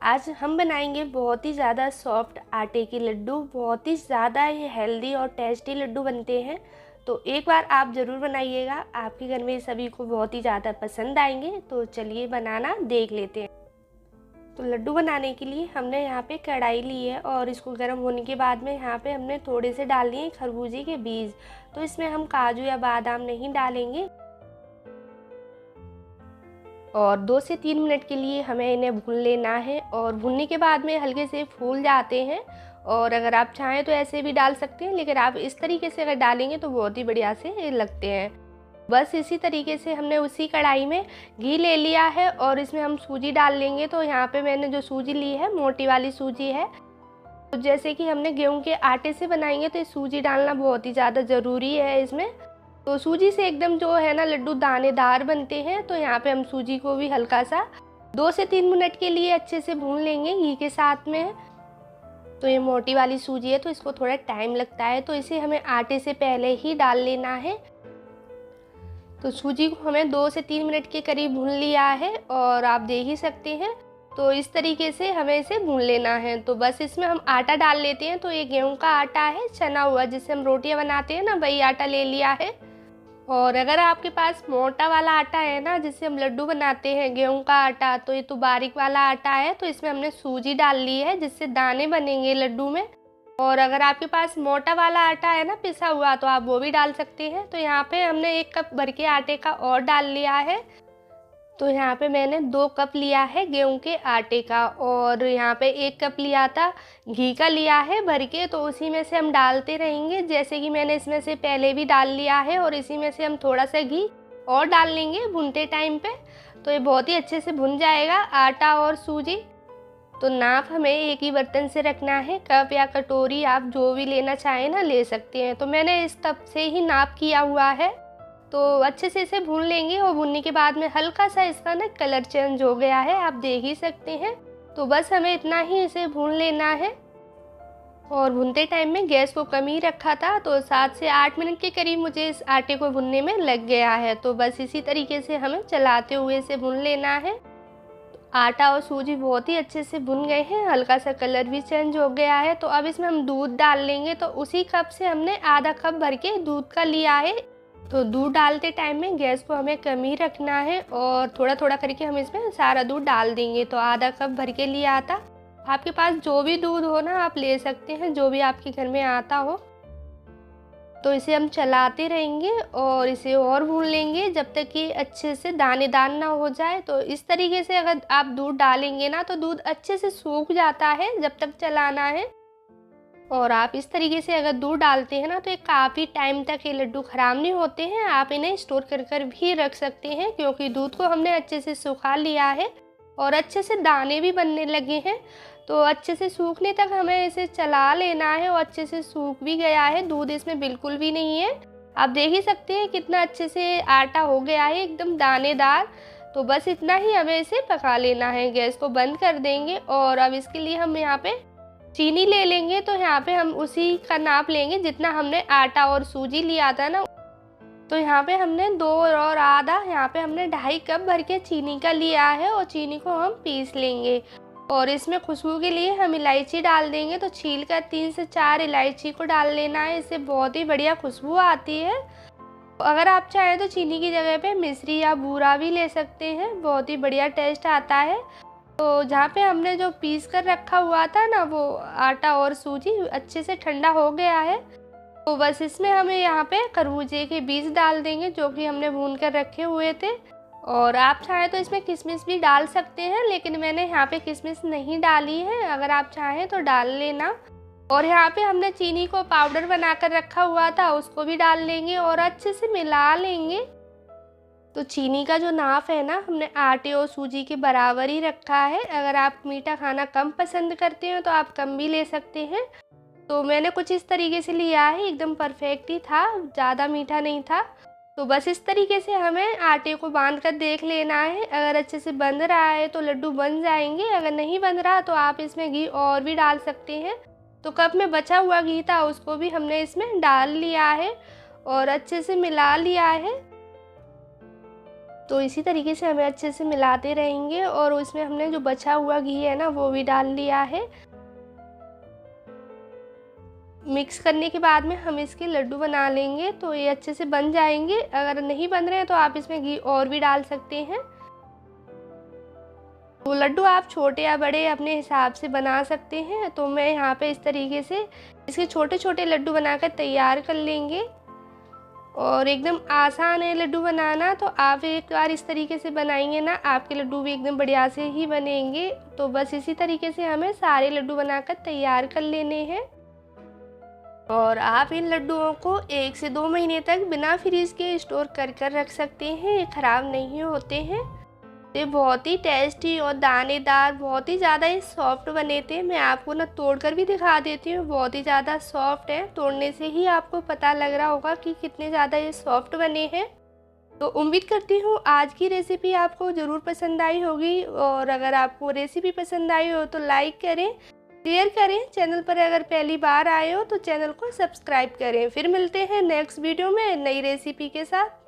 आज हम बनाएंगे बहुत ही ज़्यादा सॉफ्ट आटे के लड्डू। बहुत ही ज़्यादा ये हेल्दी और टेस्टी लड्डू बनते हैं। तो एक बार आप ज़रूर बनाइएगा, आपके घर में सभी को बहुत ही ज़्यादा पसंद आएंगे। तो चलिए बनाना देख लेते हैं। तो लड्डू बनाने के लिए हमने यहाँ पे कढ़ाई ली है और इसको गर्म होने के बाद में यहाँ पे हमने थोड़े से डाल लिए खरबूजे के बीज। तो इसमें हम काजू या बादाम नहीं डालेंगे। और 2 से 3 मिनट के लिए हमें इन्हें भून लेना है। और भूनने के बाद में हल्के से फूल जाते हैं। और अगर आप चाहें तो ऐसे भी डाल सकते हैं, लेकिन आप इस तरीके से अगर डालेंगे तो बहुत ही बढ़िया से लगते हैं। बस इसी तरीके से हमने उसी कढ़ाई में घी ले लिया है और इसमें हम सूजी डाल लेंगे। तो यहाँ पे मैंने जो सूजी ली है मोटी वाली सूजी है। तो जैसे कि हमने गेहूं के आटे से बनाएंगे तो सूजी डालना बहुत ही ज़्यादा ज़रूरी है इसमें। तो सूजी से एकदम जो है ना लड्डू दानेदार बनते हैं। तो यहाँ पे हम सूजी को भी हल्का सा 2 से 3 मिनट के लिए अच्छे से भून लेंगे घी के साथ में। तो ये मोटी वाली सूजी है तो इसको थोड़ा टाइम लगता है, तो इसे हमें आटे से पहले ही डाल लेना है। तो सूजी को हमें 2 से 3 मिनट के करीब भून लिया है और आप देख ही सकते हैं। तो इस तरीके से हमें इसे भून लेना है। तो बस इसमें हम आटा डाल लेते हैं। तो ये गेहूं का आटा है, चना हुआ, जिससे हम रोटियां बनाते हैं ना, वही आटा ले लिया है। और अगर आपके पास मोटा वाला आटा है ना, जिससे हम लड्डू बनाते हैं गेहूं का आटा, तो ये तो बारीक वाला आटा है। तो इसमें हमने सूजी डाल ली है, जिससे दाने बनेंगे लड्डू में। और अगर आपके पास मोटा वाला आटा है ना पिसा हुआ, तो आप वो भी डाल सकते हैं। तो यहाँ पे हमने 1 कप भर के आटे का और डाल लिया है। तो यहाँ पे मैंने 2 कप लिया है गेहूं के आटे का, और यहाँ पे 1 कप लिया था घी का लिया है भर के। तो उसी में से हम डालते रहेंगे, जैसे कि मैंने इसमें से पहले भी डाल लिया है। और इसी में से हम थोड़ा सा घी और डाल लेंगे भूनते टाइम पे। तो ये बहुत ही अच्छे से भुन जाएगा आटा और सूजी। तो नाप हमें एक ही बर्तन से रखना है, कप या कटोरी आप जो भी लेना चाहें ना ले सकते हैं। तो मैंने इस कप से ही नाप किया हुआ है। तो अच्छे से इसे भून लेंगे। और भूनने के बाद में हल्का सा इसका ना कलर चेंज हो गया है, आप देख ही सकते हैं। तो बस हमें इतना ही इसे भून लेना है। और भूनते टाइम में गैस को कम ही रखा था। तो 7 से 8 मिनट के करीब मुझे इस आटे को भूनने में लग गया है। तो बस इसी तरीके से हमें चलाते हुए इसे भून लेना है। आटा और सूजी बहुत ही अच्छे से भुन गए हैं, हल्का सा कलर भी चेंज हो गया है। तो अब इसमें हम दूध डाल लेंगे। तो उसी कप से हमने आधा कप भर के दूध का लिया है। तो दूध डालते टाइम में गैस को हमें कम ही रखना है और थोड़ा थोड़ा करके हम इसमें सारा दूध डाल देंगे। तो आधा कप भर के लिया आता। आपके पास जो भी दूध हो ना आप ले सकते हैं, जो भी आपके घर में आता हो। तो इसे हम चलाते रहेंगे और इसे और भून लेंगे जब तक कि अच्छे से दानेदार ना हो जाए। तो इस तरीके से अगर आप दूध डालेंगे ना तो दूध अच्छे से सूख जाता है जब तक चलाना है। और आप इस तरीके से अगर दूध डालते हैं ना तो ये काफ़ी टाइम तक ये लड्डू ख़राब नहीं होते हैं। आप इन्हें स्टोर कर कर भी रख सकते हैं, क्योंकि दूध को हमने अच्छे से सुखा लिया है और अच्छे से दाने भी बनने लगे हैं। तो अच्छे से सूखने तक हमें इसे चला लेना है। और अच्छे से सूख भी गया है, दूध इसमें बिल्कुल भी नहीं है। आप देख ही सकते हैं कितना अच्छे से आटा हो गया है, एकदम दानेदार। तो बस इतना ही हमें इसे पका लेना है। गैस को बंद कर देंगे। और अब इसके लिए हम यहाँ पे चीनी ले लेंगे। तो यहाँ पे हम उसी का नाप लेंगे जितना हमने आटा और सूजी लिया था ना। तो यहाँ पे हमने 2 और आधा, यहाँ पे हमने 2.5 कप भर के चीनी का लिया है। और चीनी को हम पीस लेंगे। और इसमें खुशबू के लिए हम इलायची डाल देंगे। तो छील कर 3 से 4 इलायची को डाल लेना है, इससे बहुत ही बढ़िया खुशबू आती है। अगर आप चाहें तो चीनी की जगह पे मिश्री या बूरा भी ले सकते हैं, बहुत ही बढ़िया टेस्ट आता है। तो जहाँ पे हमने जो पीस कर रखा हुआ था ना वो आटा और सूजी अच्छे से ठंडा हो गया है। तो बस इसमें हमें यहाँ पे खरबूजे के बीज डाल देंगे, जो कि हमने भून कर रखे हुए थे। और आप चाहें तो इसमें किशमिश भी डाल सकते हैं, लेकिन मैंने यहाँ पे किशमिश नहीं डाली है। अगर आप चाहें तो डाल लेना। और यहाँ पे हमने चीनी को पाउडर बनाकर रखा हुआ था, उसको भी डाल लेंगे और अच्छे से मिला लेंगे। तो चीनी का जो नाप है ना हमने आटे और सूजी के बराबर ही रखा है। अगर आप मीठा खाना कम पसंद करते हैं तो आप कम भी ले सकते हैं। तो मैंने कुछ इस तरीके से लिया है, एकदम परफेक्ट ही था, ज़्यादा मीठा नहीं था। तो बस इस तरीके से हमें आटे को बांध कर देख लेना है। अगर अच्छे से बंध रहा है तो लड्डू बन जाएंगे, अगर नहीं बन रहा तो आप इसमें घी और भी डाल सकते हैं। तो कप में बचा हुआ घी था उसको भी हमने इसमें डाल लिया है और अच्छे से मिला लिया है। तो इसी तरीके से हमें अच्छे से मिलाते रहेंगे और इसमें हमने जो बचा हुआ घी है ना वो भी डाल लिया है। मिक्स करने के बाद में हम इसके लड्डू बना लेंगे तो ये अच्छे से बन जाएंगे। अगर नहीं बन रहे हैं तो आप इसमें घी और भी डाल सकते हैं। तो लड्डू आप छोटे या बड़े अपने हिसाब से बना सकते हैं। तो मैं यहाँ पे इस तरीके से इसके छोटे छोटे लड्डू बनाकर तैयार कर लेंगे और एकदम आसान है लड्डू बनाना। तो आप एक बार इस तरीके से बनाएंगे ना, आपके लड्डू भी एकदम बढ़िया से ही बनेंगे। तो बस इसी तरीके से हमें सारे लड्डू बनाकर तैयार कर लेने हैं और आप इन लड्डुओं को 1 से 2 महीने तक बिना फ्रीज के स्टोर कर रख सकते हैं। ये ख़राब नहीं होते हैं। ये बहुत ही टेस्टी और दानेदार, बहुत ही ज़्यादा ये सॉफ्ट बने थे। मैं आपको ना तोड़कर भी दिखा देती हूँ, बहुत ही ज़्यादा सॉफ्ट है। तोड़ने से ही आपको पता लग रहा होगा कि कितने ज़्यादा ये सॉफ्ट बने हैं। तो उम्मीद करती हूँ आज की रेसिपी आपको ज़रूर पसंद आई होगी और अगर आपको रेसिपी पसंद आई हो तो लाइक करें, शेयर करें। चैनल पर अगर पहली बार आए हो तो चैनल को सब्सक्राइब करें। फिर मिलते हैं नेक्स्ट वीडियो में नई रेसिपी के साथ।